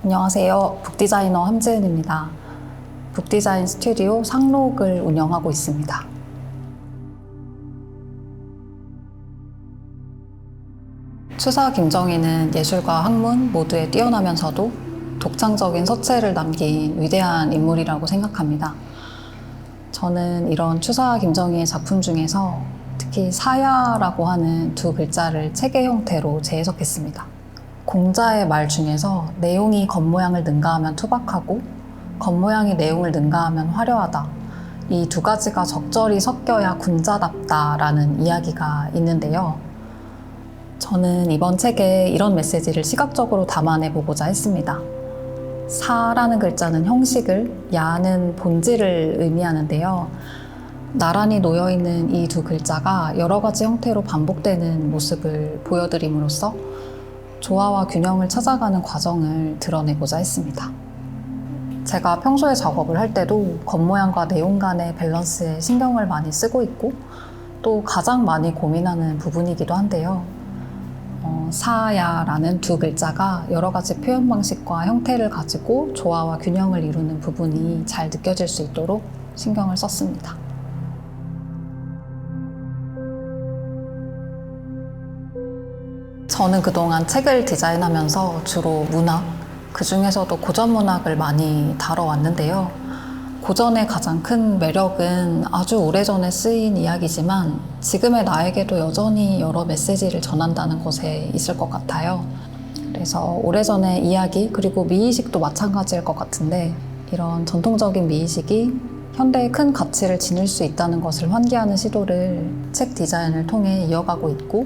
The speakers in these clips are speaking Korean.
안녕하세요. 북디자이너 함지은입니다. 북디자인 스튜디오 상록을 운영하고 있습니다. 추사 김정희는 예술과 학문 모두에 뛰어나면서도 독창적인 서체를 남긴 위대한 인물이라고 생각합니다. 저는 이런 추사 김정희의 작품 중에서 특히 사야라고 하는 두 글자를 체계 형태로 재해석했습니다. 공자의 말 중에서 내용이 겉모양을 능가하면 투박하고 겉모양이 내용을 능가하면 화려하다. 이 두 가지가 적절히 섞여야 군자답다라는 이야기가 있는데요. 저는 이번 책에 이런 메시지를 시각적으로 담아내보고자 했습니다. 사라는 글자는 형식을, 야는 본질을 의미하는데요. 나란히 놓여있는 이 두 글자가 여러 가지 형태로 반복되는 모습을 보여드림으로써 조화와 균형을 찾아가는 과정을 드러내고자 했습니다. 제가 평소에 작업을 할 때도 겉모양과 내용 간의 밸런스에 신경을 많이 쓰고 있고 또 가장 많이 고민하는 부분이기도 한데요. 사야라는 두 글자가 여러 가지 표현 방식과 형태를 가지고 조화와 균형을 이루는 부분이 잘 느껴질 수 있도록 신경을 썼습니다. 저는 그동안 책을 디자인하면서 주로 문학, 그 중에서도 고전 문학을 많이 다뤄왔는데요. 고전의 가장 큰 매력은 아주 오래전에 쓰인 이야기지만 지금의 나에게도 여전히 여러 메시지를 전한다는 것에 있을 것 같아요. 그래서 오래전의 이야기 그리고 미의식도 마찬가지일 것 같은데 이런 전통적인 미의식이 현대에 큰 가치를 지닐 수 있다는 것을 환기하는 시도를 책 디자인을 통해 이어가고 있고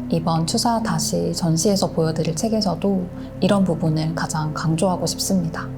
이번 추사 다시 전시에서 보여드릴 책에서도 이런 부분을 가장 강조하고 싶습니다.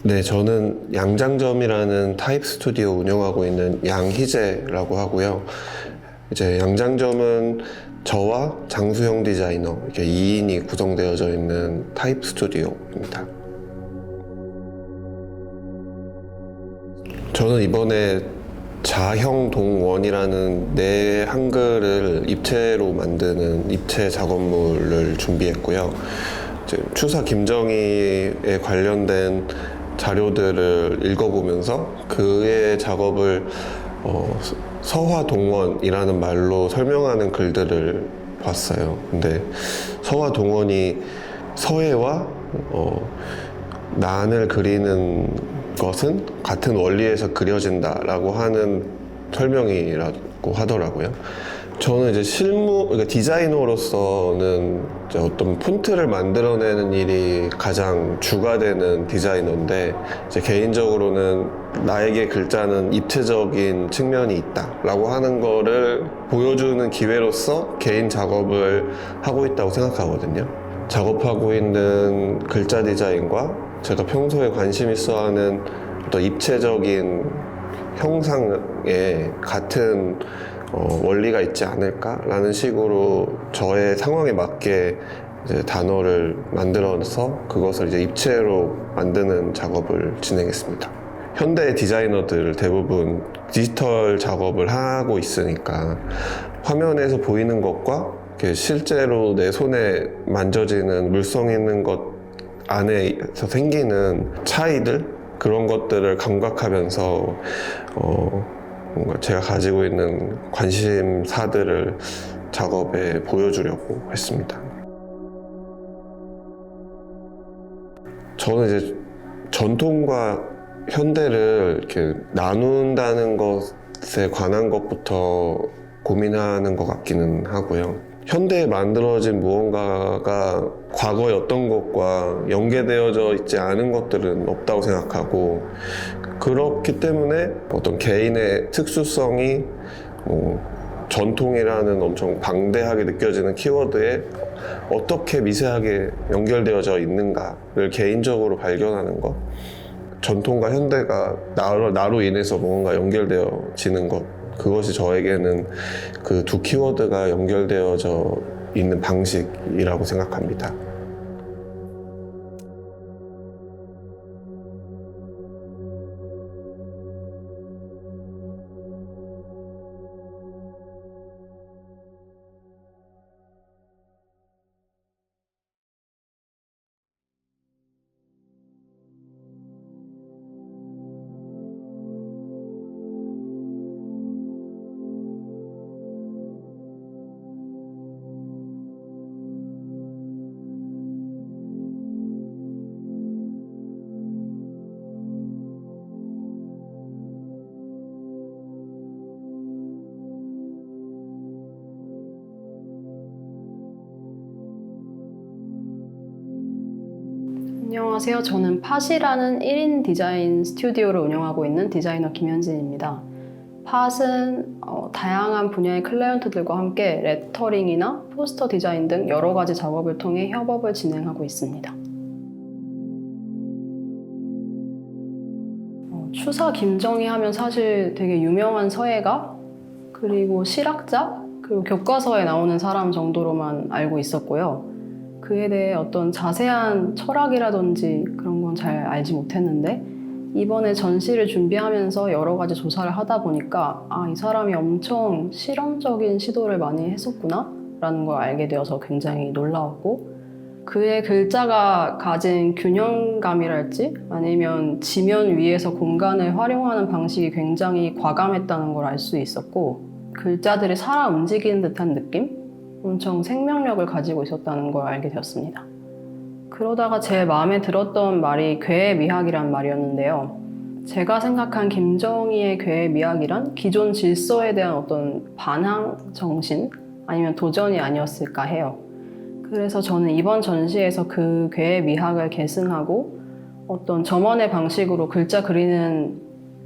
네, 저는 양장점이라는 타입 스튜디오 운영하고 있는 양희재라고 하고요. 이제 양장점은 저와 장수형 디자이너 이렇게 2인이 구성되어져 있는 타입 스튜디오입니다. 저는 이번에 자형동원이라는 네 한글을 입체로 만드는 입체 작업물을 준비했고요. 이제 추사 김정희에 관련된 자료들을 읽어보면서 그의 작업을 서화동원이라는 말로 설명하는 글들을 봤어요. 근데 서화동원이 서해와 난을 그리는 것은 같은 원리에서 그려진다라고 하는 설명이라고 하더라고요. 저는 이제 그러니까 디자이너로서는 이제 어떤 폰트를 만들어내는 일이 가장 주가 되는 디자이너인데 이제 개인적으로는 나에게 글자는 입체적인 측면이 있다라고 하는 거를 보여주는 기회로서 개인 작업을 하고 있다고 생각하거든요. 작업하고 있는 글자 디자인과 제가 평소에 관심 있어 하는 어떤 입체적인 형상에 같은 원리가 있지 않을까라는 식으로 저의 상황에 맞게 이제 단어를 만들어서 그것을 이제 입체로 만드는 작업을 진행했습니다. 현대 디자이너들 대부분 디지털 작업을 하고 있으니까 화면에서 보이는 것과 실제로 내 손에 만져지는 물성 있는 것 안에서 생기는 차이들 그런 것들을 감각하면서 뭔가 제가 가지고 있는 관심사들을 작업에 보여주려고 했습니다. 저는 이제 전통과 현대를 이렇게 나눈다는 것에 관한 것부터 고민하는 것 같기는 하고요. 현대에 만들어진 무언가가 과거의 어떤 것과 연계되어져 있지 않은 것들은 없다고 생각하고, 그렇기 때문에 어떤 개인의 특수성이 전통이라는 엄청 방대하게 느껴지는 키워드에 어떻게 미세하게 연결되어져 있는가를 개인적으로 발견하는 것, 전통과 현대가 나로 인해서 뭔가 연결되어지는 것, 그것이 저에게는 그 두 키워드가 연결되어져 있는 방식이라고 생각합니다. 안녕하세요. 저는 팟이라는 1인 디자인 스튜디오를 운영하고 있는 디자이너 김현진입니다. 팟은 다양한 분야의 클라이언트들과 함께 레터링이나 포스터 디자인 등 여러 가지 작업을 통해 협업을 진행하고 있습니다. 추사 김정희 하면 사실 되게 유명한 서예가, 그리고 실학자, 그리고 교과서에 나오는 사람 정도로만 알고 있었고요. 그에 대해 어떤 자세한 철학이라든지 그런 건 잘 알지 못했는데, 이번에 전시를 준비하면서 여러 가지 조사를 하다 보니까 이 사람이 엄청 실험적인 시도를 많이 했었구나 라는 걸 알게 되어서 굉장히 놀라웠고, 그의 글자가 가진 균형감이랄지 아니면 지면 위에서 공간을 활용하는 방식이 굉장히 과감했다는 걸 알 수 있었고, 글자들이 살아 움직이는 듯한 느낌? 엄청 생명력을 가지고 있었다는 걸 알게 되었습니다. 그러다가 제 마음에 들었던 말이 괴의 미학이란 말이었는데요. 제가 생각한 김정희의 괴의 미학이란 기존 질서에 대한 어떤 반항 정신 아니면 도전이 아니었을까 해요. 그래서 저는 이번 전시에서 그 괴의 미학을 계승하고 어떤 저만의 방식으로 글자 그리는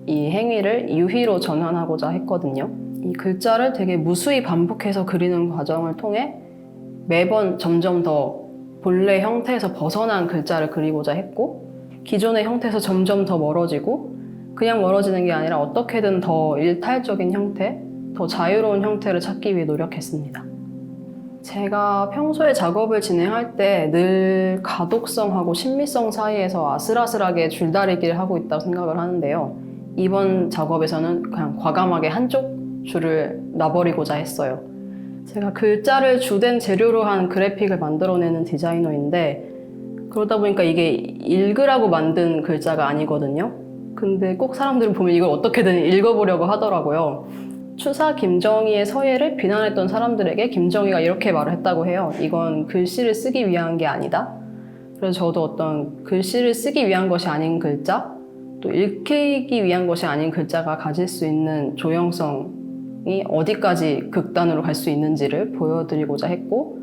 이 행위를 유희로 전환하고자 했거든요. 이 글자를 되게 무수히 반복해서 그리는 과정을 통해 매번 점점 더 본래 형태에서 벗어난 글자를 그리고자 했고, 기존의 형태에서 점점 더 멀어지고, 그냥 멀어지는 게 아니라 어떻게든 더 일탈적인 형태, 더 자유로운 형태를 찾기 위해 노력했습니다. 제가 평소에 작업을 진행할 때 늘 가독성하고 신미성 사이에서 아슬아슬하게 줄다리기를 하고 있다고 생각을 하는데요. 이번 작업에서는 그냥 과감하게 한쪽 줄을 놔버리고자 했어요. 제가 글자를 주된 재료로 한 그래픽을 만들어내는 디자이너인데, 그러다 보니까 이게 읽으라고 만든 글자가 아니거든요. 근데 꼭 사람들은 보면 이걸 어떻게든 읽어보려고 하더라고요. 추사 김정희의 서예를 비난했던 사람들에게 김정희가 이렇게 말을 했다고 해요. 이건 글씨를 쓰기 위한 게 아니다. 그래서 저도 어떤 글씨를 쓰기 위한 것이 아닌 글자, 또 읽히기 위한 것이 아닌 글자가 가질 수 있는 조형성이 어디까지 극단으로 갈 수 있는지를 보여드리고자 했고,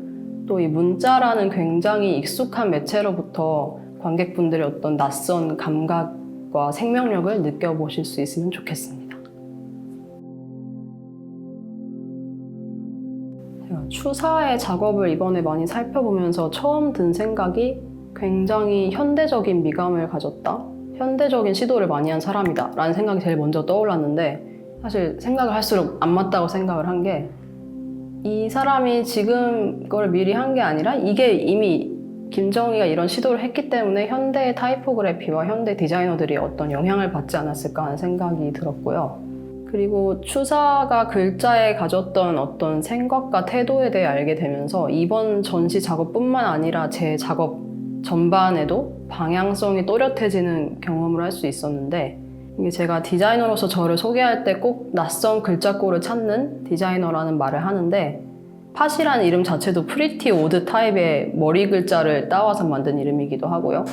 또 이 문자라는 굉장히 익숙한 매체로부터 관객분들의 어떤 낯선 감각과 생명력을 느껴보실 수 있으면 좋겠습니다. 추사의 작업을 이번에 많이 살펴보면서 처음 든 생각이 굉장히 현대적인 미감을 가졌다, 현대적인 시도를 많이 한 사람이다 라는 생각이 제일 먼저 떠올랐는데, 사실 생각을 할수록 안 맞다고 생각을 한 게, 이 사람이 지금 그걸 미리 한 게 아니라 이게 이미 김정희가 이런 시도를 했기 때문에 현대 타이포그래피와 현대 디자이너들이 어떤 영향을 받지 않았을까 하는 생각이 들었고요. 그리고 추사가 글자에 가졌던 어떤 생각과 태도에 대해 알게 되면서 이번 전시 작업뿐만 아니라 제 작업 전반에도 방향성이 또렷해지는 경험을 할 수 있었는데, 이게 제가 디자이너로서 저를 소개할 때 꼭 낯선 글자꼴을 찾는 디자이너라는 말을 하는데, 팟이라는 이름 자체도 프리티 오드 타입의 머리 글자를 따와서 만든 이름이기도 하고요.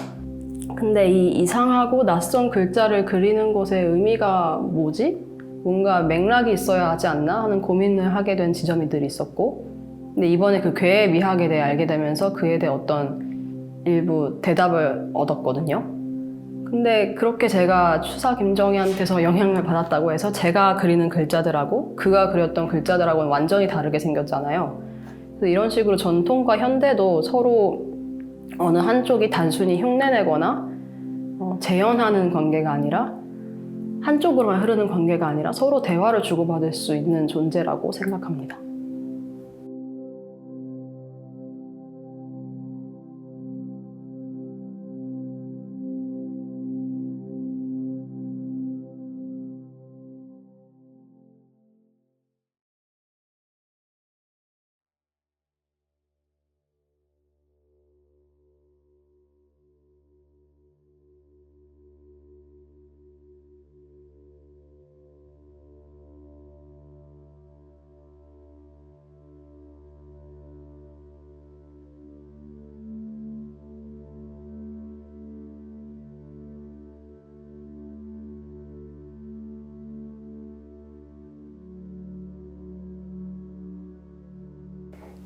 근데 이 이상하고 낯선 글자를 그리는 것의 의미가 뭐지? 뭔가 맥락이 있어야 하지 않나 하는 고민을 하게 된 지점이 늘 있었고, 근데 이번에 그 괴의 미학에 대해 알게 되면서 그에 대해 어떤 일부 대답을 얻었거든요. 근데 그렇게 제가 추사 김정희한테서 영향을 받았다고 해서 제가 그리는 글자들하고 그가 그렸던 글자들하고는 완전히 다르게 생겼잖아요. 그래서 이런 식으로 전통과 현대도 서로 어느 한쪽이 단순히 흉내내거나 재현하는 관계가 아니라 한쪽으로만 흐르는 관계가 아니라 서로 대화를 주고받을 수 있는 존재라고 생각합니다.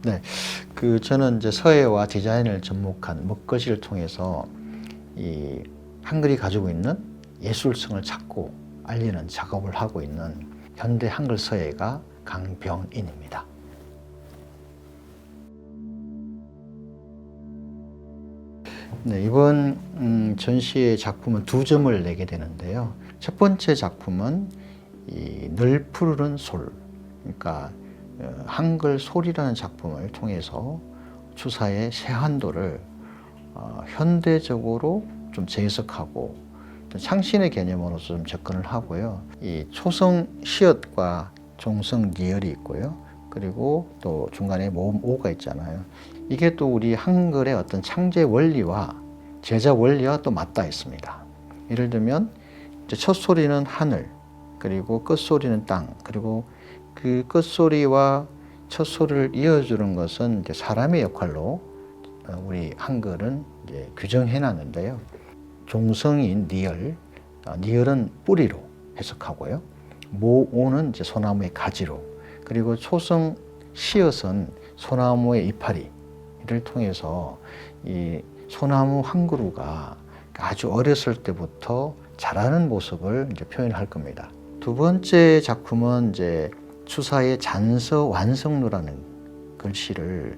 네, 저는 이제 서예와 디자인을 접목한 먹거리를 통해서 이 한글이 가지고 있는 예술성을 찾고 알리는 작업을 하고 있는 현대 한글 서예가 강병인입니다. 네, 이번 전시의 작품은 2점을 내게 되는데요. 첫 번째 작품은 이 늘 푸르른 솔, 그러니까 한글 솔이라는 작품을 통해서 추사의 세한도를 현대적으로 좀 재해석하고 창신의 개념으로서 좀 접근을 하고요. 이 초성 시옷과 종성 리을이 있고요. 그리고 또 중간에 모음 오가 있잖아요. 이게 또 우리 한글의 어떤 창제 원리와 제자 원리와 또 맞닿아 있습니다. 예를 들면 이제 첫 소리는 하늘, 그리고 끝 소리는 땅, 그리고 그 끝소리와 첫 소리를 이어주는 것은 이제 사람의 역할로 우리 한글은 이제 규정해 놨는데요. 종성인 니을, 니을은 뿌리로 해석하고요. 모오는 이제 소나무의 가지로, 그리고 초성 시옷은 소나무의 이파리를 통해서 이 소나무 한 그루가 아주 어렸을 때부터 자라는 모습을 이제 표현할 겁니다. 두 번째 작품은 이제 추사의 잔서 완성루라는 글씨를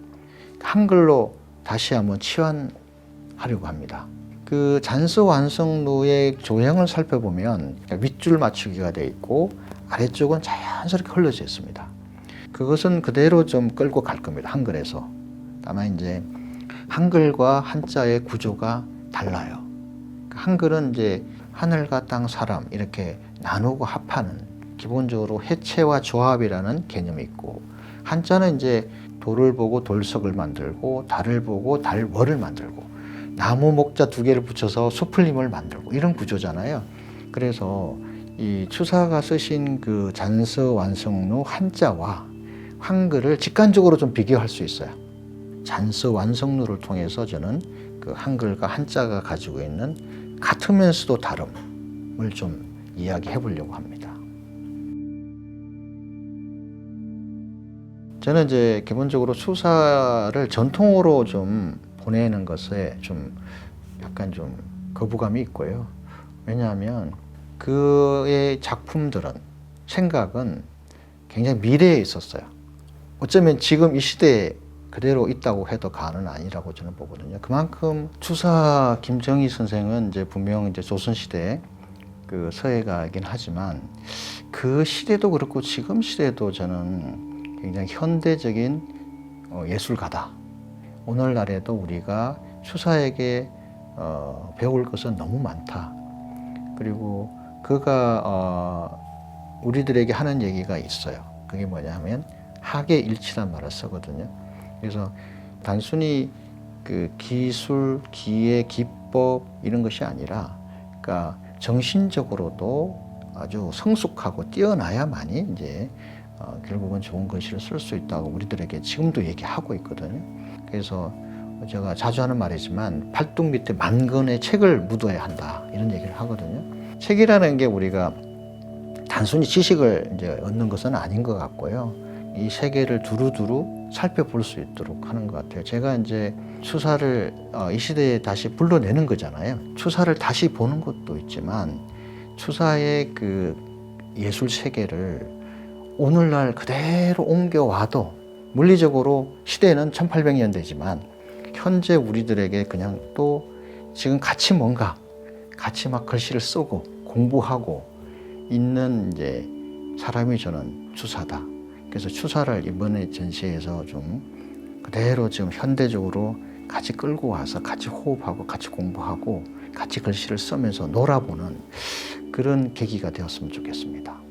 한글로 다시 한번 치환하려고 합니다. 그 잔서 완성루의 조형을 살펴보면 윗줄 맞추기가 되어 있고 아래쪽은 자연스럽게 흘러져 있습니다. 그것은 그대로 좀 끌고 갈 겁니다. 한글에서. 다만 이제 한글과 한자의 구조가 달라요. 한글은 이제 하늘과 땅, 사람 이렇게 나누고 합하는 기본적으로 해체와 조합이라는 개념이 있고, 한자는 이제 돌을 보고 돌석을 만들고 달을 보고 달월을 만들고 나무 목자 2개를 붙여서 수풀림을 만들고 이런 구조잖아요. 그래서 이 추사가 쓰신 그 잔서 완성루 한자와 한글을 직관적으로 좀 비교할 수 있어요. 잔서 완성루를 통해서 저는 그 한글과 한자가 가지고 있는 같으면서도 다름을 좀 이야기해 보려고 합니다. 저는 이제 기본적으로 추사를 전통으로 좀 보내는 것에 좀 약간 좀 거부감이 있고요. 왜냐하면 그의 작품들은, 생각은 굉장히 미래에 있었어요. 어쩌면 지금 이 시대에 그대로 있다고 해도 과언은 아니라고 저는 보거든요. 그만큼 추사 김정희 선생은 이제 분명 이제 조선시대 그 서예가이긴 하지만 그 시대도 그렇고 지금 시대도 저는 굉장히 현대적인 예술가다. 오늘날에도 우리가 추사에게 배울 것은 너무 많다. 그리고 그가 우리들에게 하는 얘기가 있어요. 그게 뭐냐면 학예일치란 말을 쓰거든요. 그래서 단순히 그 기술, 기예, 기법 이런 것이 아니라, 그러니까 정신적으로도 아주 성숙하고 뛰어나야만이 이제 결국은 좋은 글씨를 쓸 수 있다고 우리들에게 지금도 얘기하고 있거든요. 그래서 제가 자주 하는 말이지만 팔뚝 밑에 만권의 책을 묻어야 한다 이런 얘기를 하거든요. 책이라는 게 우리가 단순히 지식을 이제 얻는 것은 아닌 것 같고요. 이 세계를 두루두루 살펴볼 수 있도록 하는 것 같아요. 제가 이제 추사를 이 시대에 다시 불러내는 거잖아요. 추사를 다시 보는 것도 있지만 추사의 그 예술 세계를 오늘날 그대로 옮겨와도 물리적으로 시대는 1800년대지만 현재 우리들에게 그냥 또 지금 같이 막 글씨를 쓰고 공부하고 있는 이제 사람이 저는 추사다. 그래서 추사를 이번에 전시회에서 좀 그대로 지금 현대적으로 같이 끌고 와서 같이 호흡하고 같이 공부하고 같이 글씨를 쓰면서 놀아보는 그런 계기가 되었으면 좋겠습니다.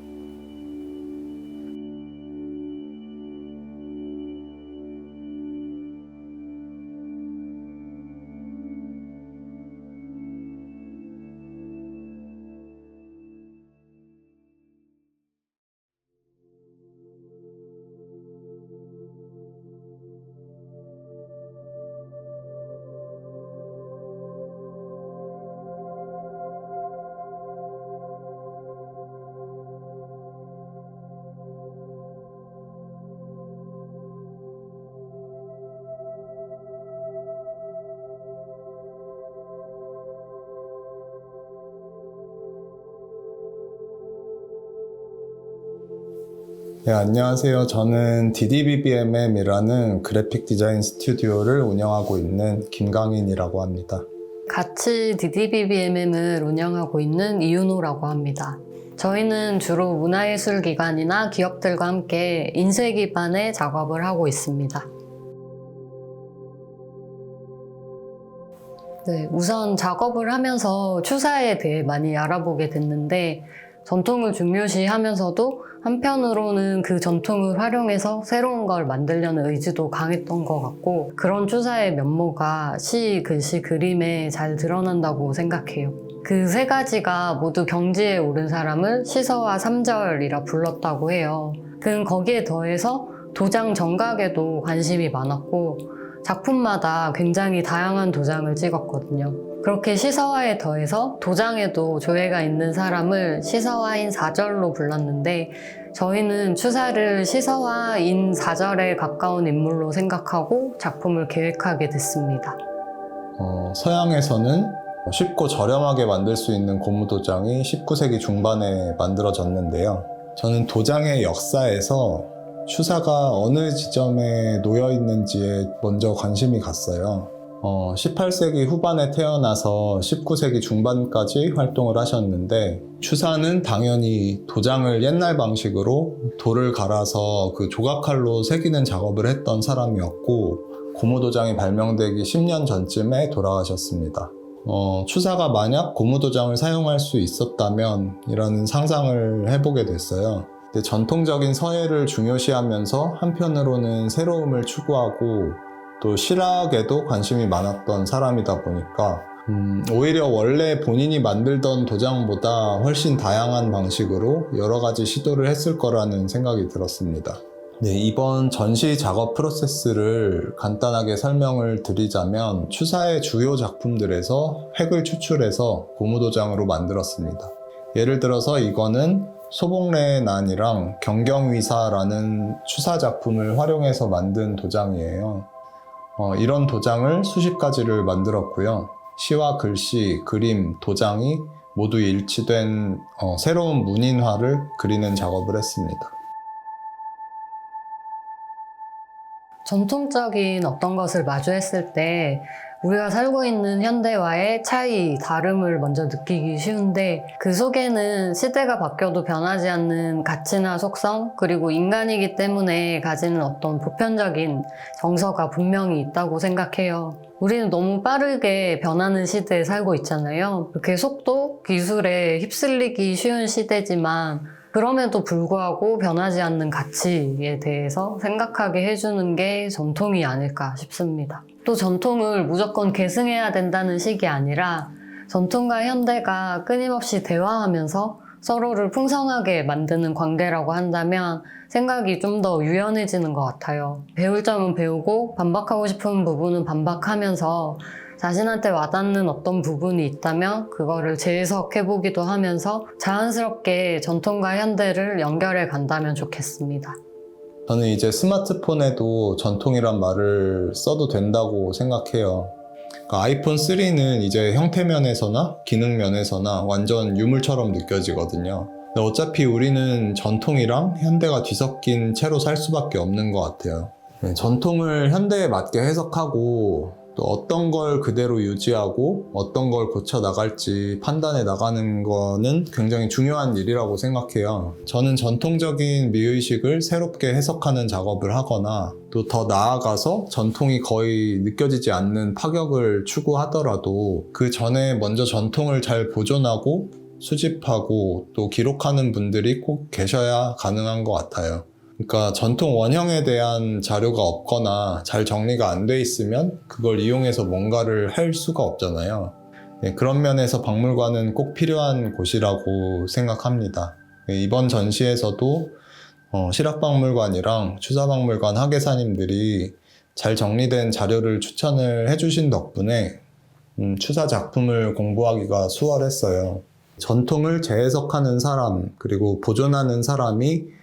네, 안녕하세요. 저는 DDBBMM이라는 그래픽 디자인 스튜디오를 운영하고 있는 김강인이라고 합니다. 같이 DDBBMM을 운영하고 있는 이윤호라고 합니다. 저희는 주로 문화예술기관이나 기업들과 함께 인쇄 기반의 작업을 하고 있습니다. 네, 우선 작업을 하면서 추사에 대해 많이 알아보게 됐는데 전통을 중요시하면서도 한편으로는 그 전통을 활용해서 새로운 걸 만들려는 의지도 강했던 것 같고 그런 추사의 면모가 시, 글씨, 그림에 잘 드러난다고 생각해요. 그 세 가지가 모두 경지에 오른 사람을 시서와 삼절이라 불렀다고 해요. 그는 거기에 더해서 도장 정각에도 관심이 많았고 작품마다 굉장히 다양한 도장을 찍었거든요. 그렇게 시서화에 더해서 도장에도 조예가 있는 사람을 시서화인 사절로 불렀는데 저희는 추사를 시서화인 사절에 가까운 인물로 생각하고 작품을 계획하게 됐습니다. 서양에서는 쉽고 저렴하게 만들 수 있는 고무도장이 19세기 중반에 만들어졌는데요. 저는 도장의 역사에서 추사가 어느 지점에 놓여 있는지에 먼저 관심이 갔어요. 18세기 후반에 태어나서 19세기 중반까지 활동을 하셨는데 추사는 당연히 도장을 옛날 방식으로 돌을 갈아서 그 조각칼로 새기는 작업을 했던 사람이었고 고무도장이 발명되기 10년 전쯤에 돌아가셨습니다. 추사가 만약 고무도장을 사용할 수 있었다면 이라는 상상을 해보게 됐어요. 근데 전통적인 서예를 중요시하면서 한편으로는 새로움을 추구하고 또 실학에도 관심이 많았던 사람이다 보니까 오히려 원래 본인이 만들던 도장보다 훨씬 다양한 방식으로 여러 가지 시도를 했을 거라는 생각이 들었습니다. 네, 이번 전시 작업 프로세스를 간단하게 설명을 드리자면 추사의 주요 작품들에서 획을 추출해서 고무도장으로 만들었습니다. 예를 들어서 이거는 소복래의 난이랑 경경위사라는 추사 작품을 활용해서 만든 도장이에요. 이런 도장을 수십 가지를 만들었고요. 시와 글씨, 그림, 도장이 모두 일치된 새로운 문인화를 그리는 작업을 했습니다. 전통적인 어떤 것을 마주했을 때 우리가 살고 있는 현대와의 차이, 다름을 먼저 느끼기 쉬운데 그 속에는 시대가 바뀌어도 변하지 않는 가치나 속성 그리고 인간이기 때문에 가지는 어떤 보편적인 정서가 분명히 있다고 생각해요. 우리는 너무 빠르게 변하는 시대에 살고 있잖아요. 이렇게 속도, 기술에 휩쓸리기 쉬운 시대지만 그럼에도 불구하고 변하지 않는 가치에 대해서 생각하게 해주는 게 전통이 아닐까 싶습니다. 또 전통을 무조건 계승해야 된다는 식이 아니라 전통과 현대가 끊임없이 대화하면서 서로를 풍성하게 만드는 관계라고 한다면 생각이 좀 더 유연해지는 것 같아요. 배울 점은 배우고 반박하고 싶은 부분은 반박하면서 자신한테 와닿는 어떤 부분이 있다면 그거를 재해석해보기도 하면서 자연스럽게 전통과 현대를 연결해 간다면 좋겠습니다. 저는 이제 스마트폰에도 전통이란 말을 써도 된다고 생각해요. 그러니까 아이폰 3는 이제 형태 면에서나 기능 면에서나 완전 유물처럼 느껴지거든요. 근데 어차피 우리는 전통이랑 현대가 뒤섞인 채로 살 수밖에 없는 것 같아요. 전통을 현대에 맞게 해석하고 또 어떤 걸 그대로 유지하고 어떤 걸 고쳐 나갈지 판단해 나가는 거는 굉장히 중요한 일이라고 생각해요. 저는 전통적인 미의식을 새롭게 해석하는 작업을 하거나 또 더 나아가서 전통이 거의 느껴지지 않는 파격을 추구하더라도 그 전에 먼저 전통을 잘 보존하고 수집하고 또 기록하는 분들이 꼭 계셔야 가능한 것 같아요. 그러니까 전통 원형에 대한 자료가 없거나 잘 정리가 안 돼 있으면 그걸 이용해서 뭔가를 할 수가 없잖아요. 그런 면에서 박물관은 꼭 필요한 곳이라고 생각합니다. 이번 전시에서도 실학박물관이랑 추사박물관 학예사님들이 잘 정리된 자료를 추천을 해주신 덕분에 추사 작품을 공부하기가 수월했어요. 전통을 재해석하는 사람 그리고 보존하는 사람이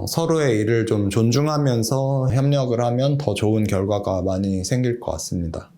서로의 일을 좀 존중하면서 협력을 하면 더 좋은 결과가 많이 생길 것 같습니다.